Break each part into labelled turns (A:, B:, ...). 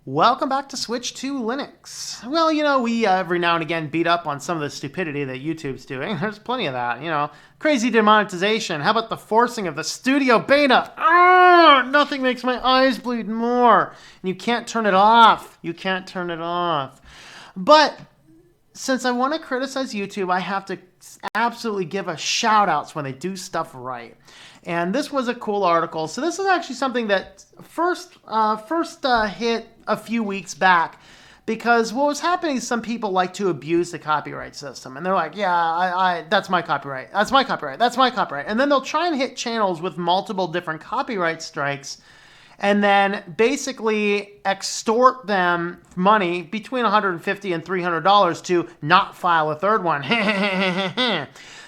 A: Welcome back to Switch to Linux. Well, we every now and again beat up on some of the stupidity that YouTube's doing. There's plenty of that, crazy demonetization. How about the forcing of the studio beta? Nothing makes my eyes bleed more. And you can't turn it off. You can't turn it off. But since I want to criticize YouTube, I have to absolutely give a shout outs when they do stuff right. And this was a cool article. So this is actually something that first hit a few weeks back, because what was happening is some people like to abuse the copyright system, and they're like, yeah, that's my copyright, that's my copyright, that's my copyright, and then they'll try and hit channels with multiple different copyright strikes, and then basically extort them money between $150 and $300 to not file a third one.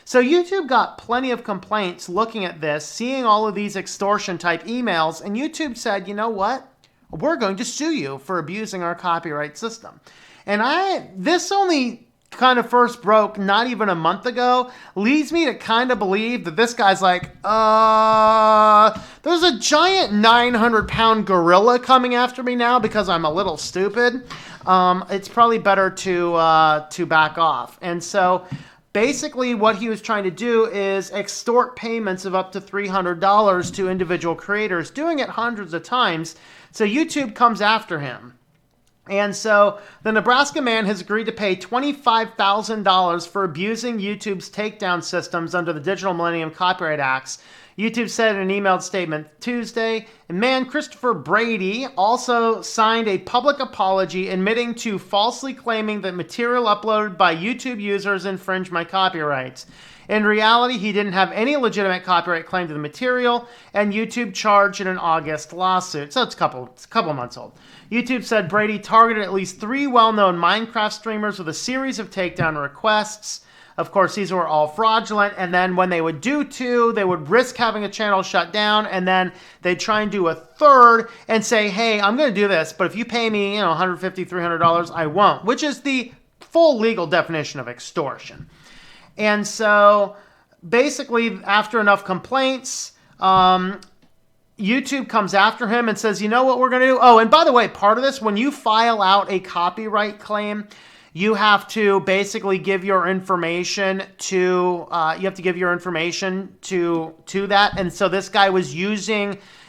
A: So YouTube got plenty of complaints looking at this, seeing all of these extortion type emails, and YouTube said, you know what? We're going to sue you for abusing our copyright system. And this only kind of first broke not even a month ago, leads me to kind of believe that this guy's like, there's a giant 900-pound gorilla coming after me now because I'm a little stupid. It's probably better to back off. And so basically what he was trying to do is extort payments of up to $300 to individual creators, doing it hundreds of times. So YouTube comes after him. And so the Nebraska man has agreed to pay $25,000 for abusing YouTube's takedown systems under the Digital Millennium Copyright Acts. YouTube said in an emailed statement Tuesday, man Christopher Brady also signed a public apology admitting to falsely claiming that material uploaded by YouTube users infringed my copyrights. In reality, he didn't have any legitimate copyright claim to the material, and YouTube charged in an August lawsuit. So it's a couple months old. YouTube said Brady targeted at least 3 well-known Minecraft streamers with a series of takedown requests. Of course, these were all fraudulent, and then when they would do 2, they would risk having a channel shut down, and then they'd try and do a third and say, hey, I'm going to do this, but if you pay me, $150, $300, I won't, which is the full legal definition of extortion. And so basically, after enough complaints, YouTube comes after him and says, you know what we're going to do? Oh, and by the way, part of this, when you file out a copyright claim, you have to basically give your information to that. And so this guy was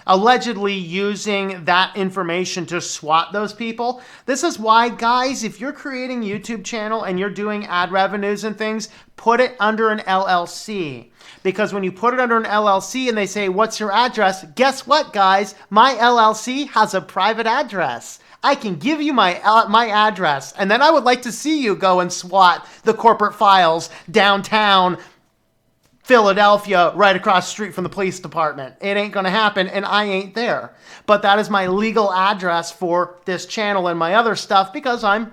A: allegedly using that information to swat those people. This is why, guys, if you're creating a YouTube channel and you're doing ad revenues and things, put it under an LLC. Because when you put it under an LLC and they say, what's your address? Guess what, guys? My LLC has a private address. I can give you my address, and then I would like to see you go and swat the corporate files downtown Philadelphia, right across the street from the police department. It ain't going to happen, and I ain't there. But that is my legal address for this channel and my other stuff because I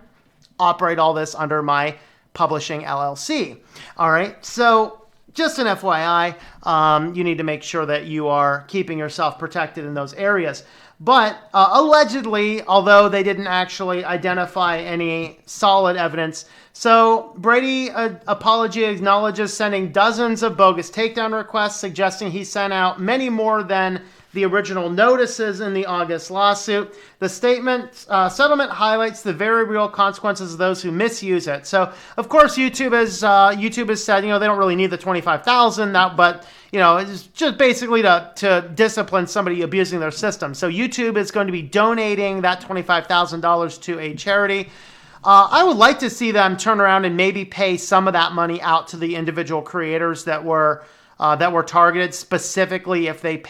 A: operate all this under my publishing LLC. All right, so just an FYI, you need to make sure that you are keeping yourself protected in those areas. But allegedly, although they didn't actually identify any solid evidence, so Brady apology acknowledges sending dozens of bogus takedown requests, suggesting he sent out many more than the original notices in the August lawsuit. The settlement highlights the very real consequences of those who misuse it. So, of course, YouTube has said, they don't really need the $25,000, but it's just basically to discipline somebody abusing their system. So YouTube is going to be donating that $25,000 to a charity. I would like to see them turn around and maybe pay some of that money out to the individual creators that were targeted, specifically if they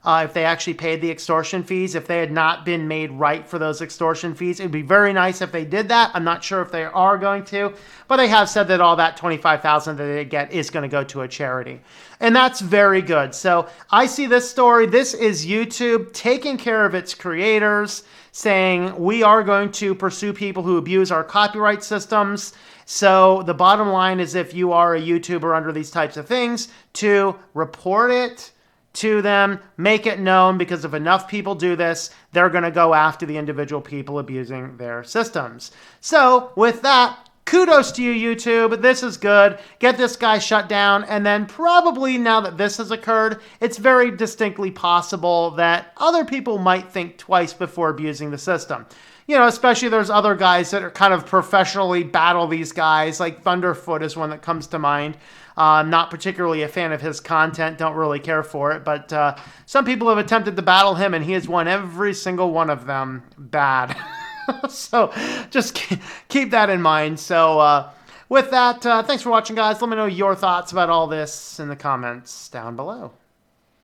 A: actually paid the extortion fees, if they had not been made right for those extortion fees. It would be very nice if they did that. I'm not sure if they are going to, but they have said that all that $25,000 that they get is going to go to a charity. And that's very good. So I see this story. This is YouTube taking care of its creators, saying we are going to pursue people who abuse our copyright systems. So the bottom line is, if you are a YouTuber under these types of things, to report it to them, make it known, because if enough people do this, they're going to go after the individual people abusing their systems. So with that, kudos to you, YouTube. This is good. Get this guy shut down. And then probably now that this has occurred, it's very distinctly possible that other people might think twice before abusing the system. You know, especially there's other guys that are kind of professionally battle these guys, like Thunderfoot is one that comes to mind. Not particularly a fan of his content, don't really care for it, but some people have attempted to battle him, and he has won every single one of them bad. So just keep that in mind. So with that, thanks for watching, guys. Let me know your thoughts about all this in the comments down below.